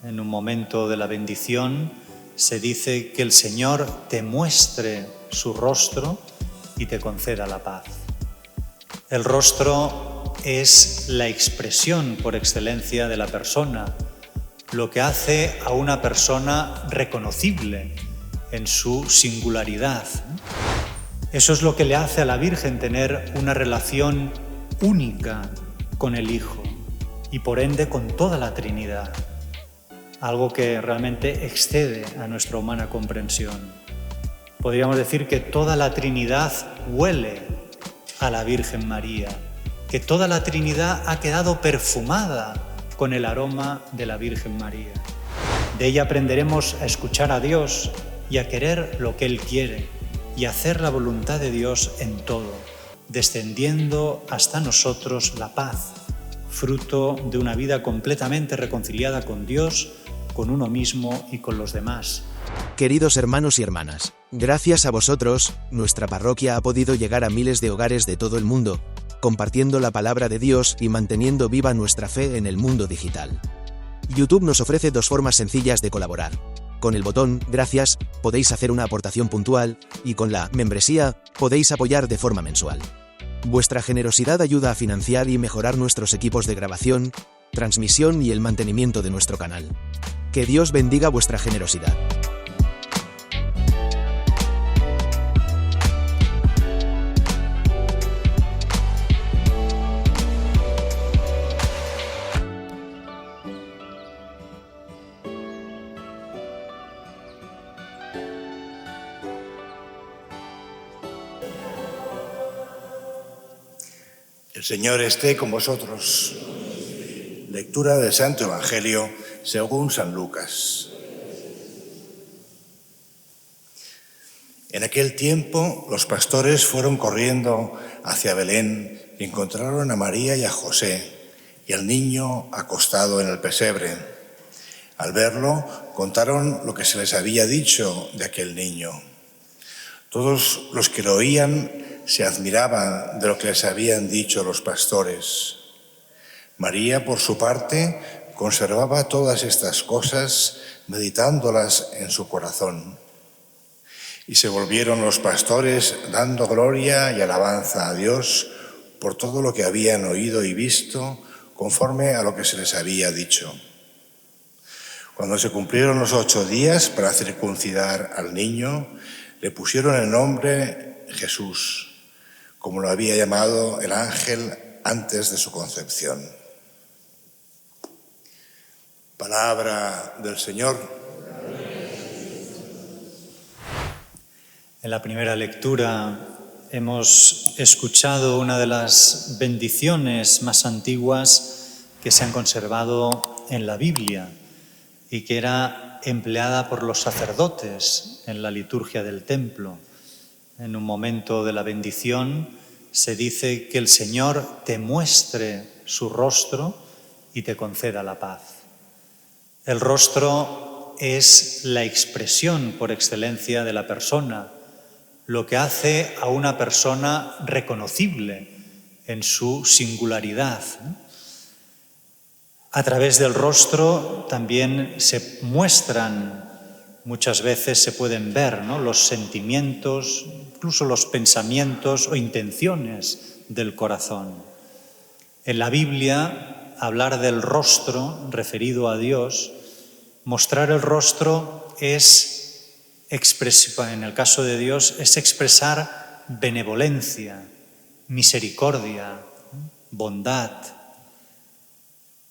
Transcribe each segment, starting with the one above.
En un momento de la bendición se dice que el Señor te muestre su rostro y te conceda la paz. El rostro es la expresión por excelencia de la persona, lo que hace a una persona reconocible en su singularidad. Eso es lo que le hace a la Virgen tener una relación única con el Hijo y por ende con toda la Trinidad, algo que realmente excede a nuestra humana comprensión. Podríamos decir que toda la Trinidad huele a la Virgen María, que toda la Trinidad ha quedado perfumada con el aroma de la Virgen María. De ella aprenderemos a escuchar a Dios y a querer lo que Él quiere y a hacer la voluntad de Dios en todo, descendiendo hasta nosotros la paz, fruto de una vida completamente reconciliada con Dios, con uno mismo y con los demás. Queridos hermanos y hermanas, gracias a vosotros, nuestra parroquia ha podido llegar a miles de hogares de todo el mundo, compartiendo la palabra de Dios y manteniendo viva nuestra fe en el mundo digital. YouTube nos ofrece dos formas sencillas de colaborar. Con el botón Gracias podéis hacer una aportación puntual y con la membresía podéis apoyar de forma mensual. Vuestra generosidad ayuda a financiar y mejorar nuestros equipos de grabación, transmisión y el mantenimiento de nuestro canal. Que Dios bendiga vuestra generosidad. El Señor esté con vosotros. Lectura del Santo Evangelio según San Lucas. En aquel tiempo los pastores fueron corriendo hacia Belén y encontraron a María y a José y al niño acostado en el pesebre. Al verlo, contaron lo que se les había dicho de aquel niño. Todos los que lo oían se admiraban de lo que les habían dicho los pastores. María, por su parte, conservaba todas estas cosas, meditándolas en su corazón. Y se volvieron los pastores dando gloria y alabanza a Dios por todo lo que habían oído y visto, conforme a lo que se les había dicho. Cuando se cumplieron los 8 días para circuncidar al niño, le pusieron el nombre Jesús, como lo había llamado el ángel antes de su concepción. Palabra del Señor. En la primera lectura hemos escuchado una de las bendiciones más antiguas que se han conservado en la Biblia y que era empleada por los sacerdotes en la liturgia del templo. En un momento de la bendición se dice que el Señor te muestre su rostro y te conceda la paz. El rostro es la expresión por excelencia de la persona, lo que hace a una persona reconocible en su singularidad. A través del rostro también se muestran, muchas veces se pueden ver, ¿no?, los sentimientos, incluso los pensamientos o intenciones del corazón. En la Biblia, hablar del rostro referido a Dios, mostrar el rostro es, en el caso de Dios, es expresar benevolencia, misericordia, bondad,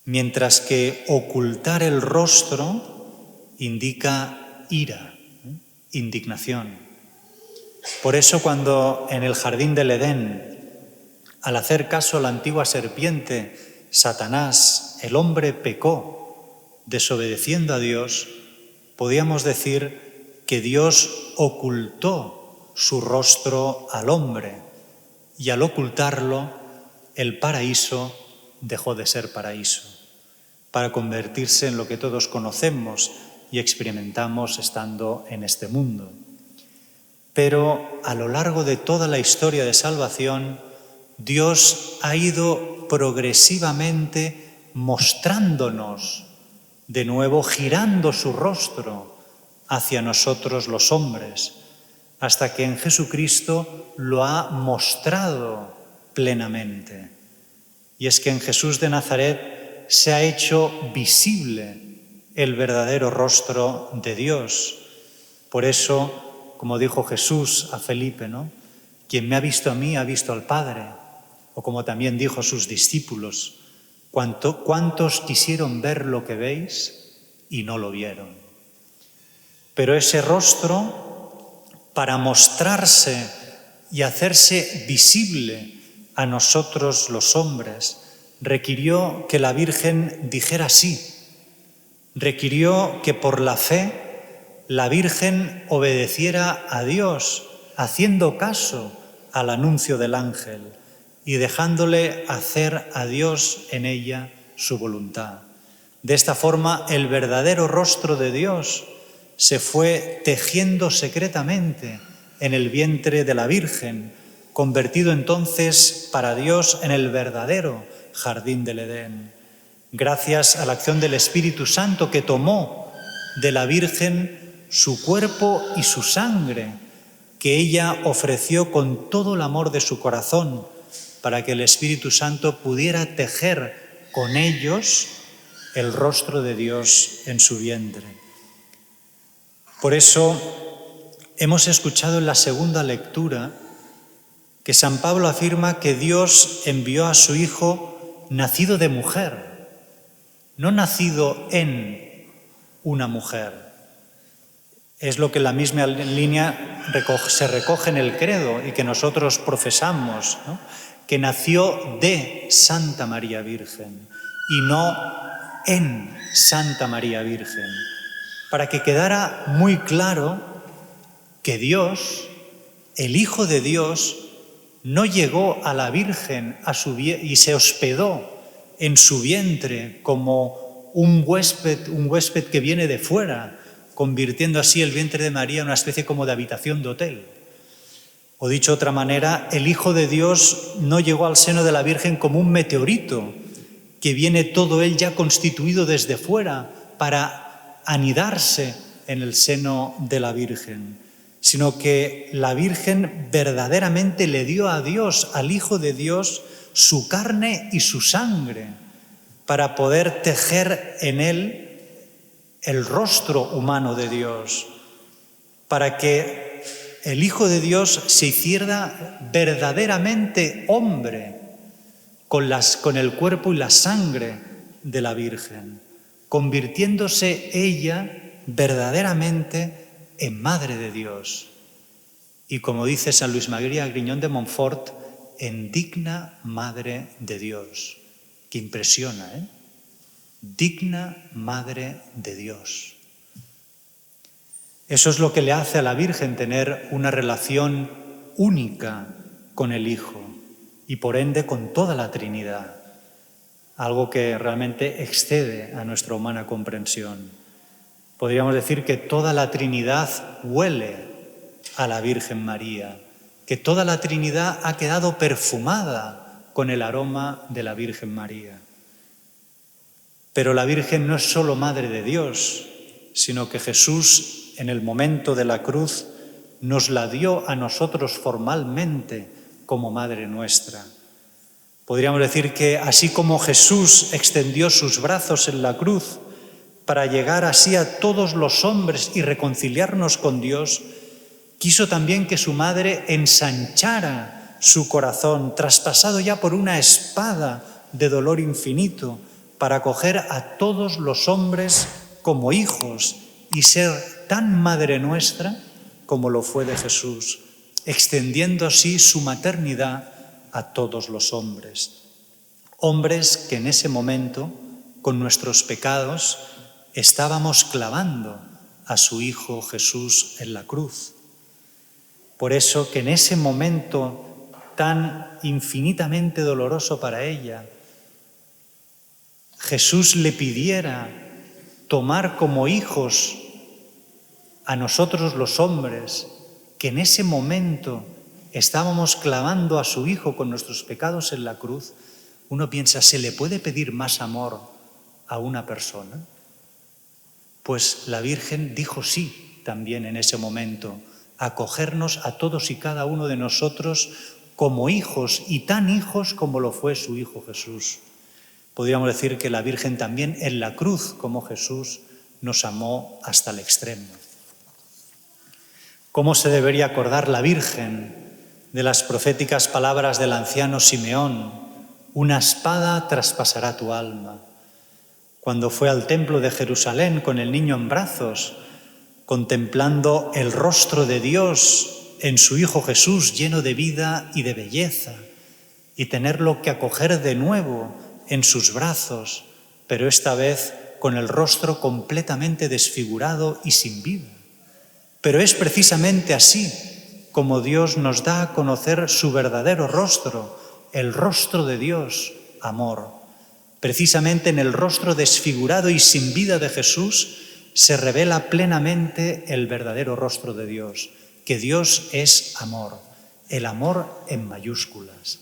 mientras que ocultar el rostro indica ira, indignación. Por eso cuando en el jardín del Edén, al hacer caso a la antigua serpiente, Satanás, el hombre pecó, desobedeciendo a Dios, podíamos decir que Dios ocultó su rostro al hombre y al ocultarlo, el paraíso dejó de ser paraíso, para convertirse en lo que todos conocemos y experimentamos estando en este mundo. Pero a lo largo de toda la historia de salvación, Dios ha ido progresivamente mostrándonos de nuevo girando su rostro hacia nosotros los hombres, hasta que en Jesucristo lo ha mostrado plenamente. Y es que en Jesús de Nazaret se ha hecho visible el verdadero rostro de Dios. Por eso, como dijo Jesús a Felipe, ¿no? Quien me ha visto a mí ha visto al Padre. O como también dijo a sus discípulos, ¿cuántos quisieron ver lo que veis y no lo vieron? Pero ese rostro, para mostrarse y hacerse visible a nosotros los hombres, requirió que la Virgen dijera sí. Requirió que por la fe la Virgen obedeciera a Dios, haciendo caso al anuncio del ángel y dejándole hacer a Dios en ella su voluntad. De esta forma, el verdadero rostro de Dios se fue tejiendo secretamente en el vientre de la Virgen, convertido entonces para Dios en el verdadero jardín del Edén. Gracias a la acción del Espíritu Santo que tomó de la Virgen su cuerpo y su sangre, que ella ofreció con todo el amor de su corazón, para que el Espíritu Santo pudiera tejer con ellos el rostro de Dios en su vientre. Por eso hemos escuchado en la segunda lectura que San Pablo afirma que Dios envió a su Hijo nacido de mujer, no nacido en una mujer. Es lo que en la misma línea se recoge en el credo y que nosotros profesamos, ¿no? Que nació de Santa María Virgen y no en Santa María Virgen, para que quedara muy claro que Dios, el Hijo de Dios, no llegó a la Virgen y se hospedó en su vientre como un huésped que viene de fuera, convirtiendo así el vientre de María en una especie como de habitación de hotel. O dicho de otra manera, el Hijo de Dios no llegó al seno de la Virgen como un meteorito que viene todo él ya constituido desde fuera para anidarse en el seno de la Virgen, sino que la Virgen verdaderamente le dio a Dios, al Hijo de Dios, su carne y su sangre, para poder tejer en él el rostro humano de Dios, para que el Hijo de Dios se hiciera verdaderamente hombre con el cuerpo y la sangre de la Virgen, convirtiéndose ella verdaderamente en Madre de Dios. Y como dice San Luis María Griñón de Montfort, en digna Madre de Dios. Que impresiona, ¿eh? Digna Madre de Dios. Eso es lo que le hace a la Virgen tener una relación única con el Hijo y por ende con toda la Trinidad, algo que realmente excede a nuestra humana comprensión. Podríamos decir que toda la Trinidad huele a la Virgen María, que toda la Trinidad ha quedado perfumada con el aroma de la Virgen María. Pero la Virgen no es solo Madre de Dios, sino que Jesús, en el momento de la cruz, nos la dio a nosotros formalmente como Madre nuestra. Podríamos decir que así como Jesús extendió sus brazos en la cruz para llegar así a todos los hombres y reconciliarnos con Dios, quiso también que su Madre ensanchara su corazón, traspasado ya por una espada de dolor infinito, para acoger a todos los hombres como hijos y ser tan Madre nuestra como lo fue de Jesús, extendiendo así su maternidad a todos los hombres. Hombres que en ese momento, con nuestros pecados, estábamos clavando a su Hijo Jesús en la cruz. Por eso que en ese momento tan infinitamente doloroso para ella, Jesús le pidiera tomar como hijos a nosotros los hombres, que en ese momento estábamos clavando a su Hijo con nuestros pecados en la cruz, uno piensa, ¿se le puede pedir más amor a una persona? Pues la Virgen dijo sí también en ese momento, acogernos a todos y cada uno de nosotros como hijos, y tan hijos como lo fue su Hijo Jesús. Podríamos decir que la Virgen también en la cruz, como Jesús, nos amó hasta el extremo. ¿Cómo se debería acordar la Virgen de las proféticas palabras del anciano Simeón? Una espada traspasará tu alma. Cuando fue al templo de Jerusalén con el niño en brazos, contemplando el rostro de Dios en su Hijo Jesús lleno de vida y de belleza, y tenerlo que acoger de nuevo en sus brazos, pero esta vez con el rostro completamente desfigurado y sin vida. Pero es precisamente así como Dios nos da a conocer su verdadero rostro, el rostro de Dios, amor. Precisamente en el rostro desfigurado y sin vida de Jesús se revela plenamente el verdadero rostro de Dios, que Dios es amor, el amor en mayúsculas.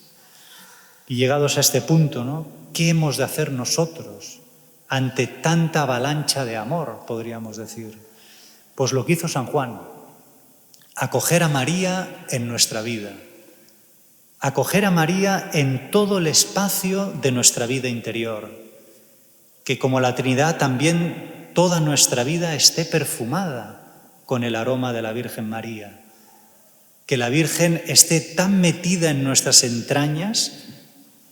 Y llegados a este punto, ¿no? ¿Qué hemos de hacer nosotros ante tanta avalancha de amor, podríamos decir? Pues lo que hizo San Juan, acoger a María en nuestra vida, acoger a María en todo el espacio de nuestra vida interior, que como la Trinidad también toda nuestra vida esté perfumada con el aroma de la Virgen María, que la Virgen esté tan metida en nuestras entrañas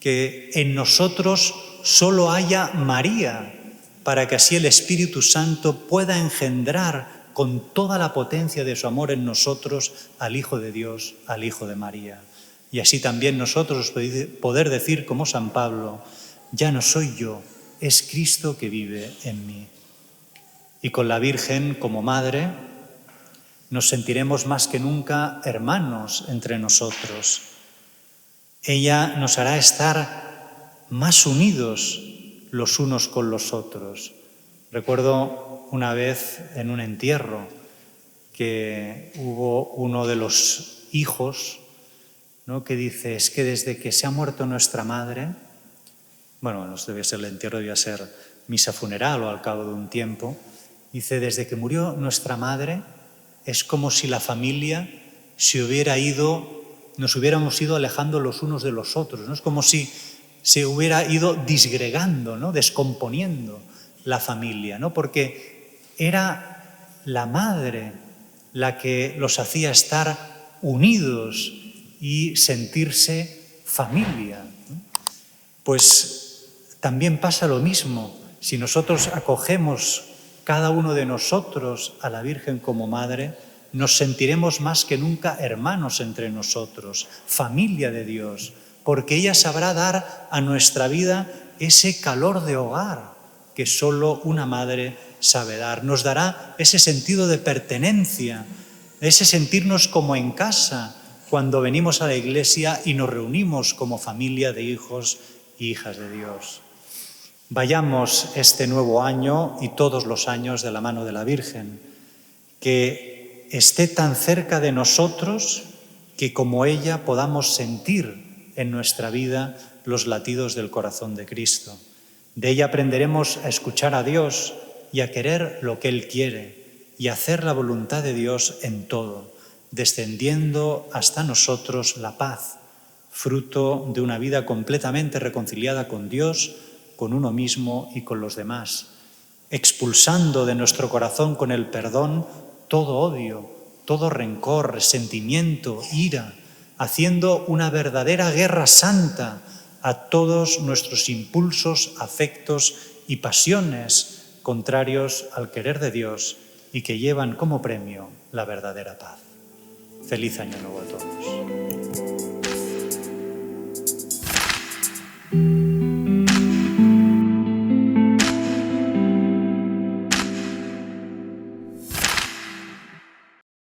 que en nosotros solo haya María, para que así el Espíritu Santo pueda engendrar con toda la potencia de su amor en nosotros al Hijo de Dios, al Hijo de María. Y así también nosotros poder decir como San Pablo, ya no soy yo, es Cristo que vive en mí. Y con la Virgen como Madre nos sentiremos más que nunca hermanos entre nosotros. Ella nos hará estar más unidos los unos con los otros. Recuerdo una vez en un entierro que hubo uno de los hijos, ¿no?, que dice, es que desde que se ha muerto nuestra madre, bueno, no debía ser el entierro, debía ser misa funeral o al cabo de un tiempo, dice, desde que murió nuestra madre es como si la familia nos hubiéramos ido alejando los unos de los otros, ¿no? Es como si se hubiera ido disgregando, ¿no?, descomponiendo la familia, ¿no?, porque era la madre la que los hacía estar unidos y sentirse familia, ¿no? Pues también pasa lo mismo. Si nosotros acogemos cada uno de nosotros a la Virgen como madre, nos sentiremos más que nunca hermanos entre nosotros, familia de Dios, porque ella sabrá dar a nuestra vida ese calor de hogar que solo una madre sabe dar. Nos dará ese sentido de pertenencia, ese sentirnos como en casa cuando venimos a la iglesia y nos reunimos como familia de hijos e hijas de Dios. Vayamos este nuevo año y todos los años de la mano de la Virgen, que esté tan cerca de nosotros que como ella podamos sentir en nuestra vida los latidos del corazón de Cristo. De ella aprenderemos a escuchar a Dios y a querer lo que Él quiere y a hacer la voluntad de Dios en todo, descendiendo hasta nosotros la paz, fruto de una vida completamente reconciliada con Dios, con uno mismo y con los demás, expulsando de nuestro corazón con el perdón todo odio, todo rencor, resentimiento, ira, haciendo una verdadera guerra santa a todos nuestros impulsos, afectos y pasiones contrarios al querer de Dios y que llevan como premio la verdadera paz. Feliz Año Nuevo a todos.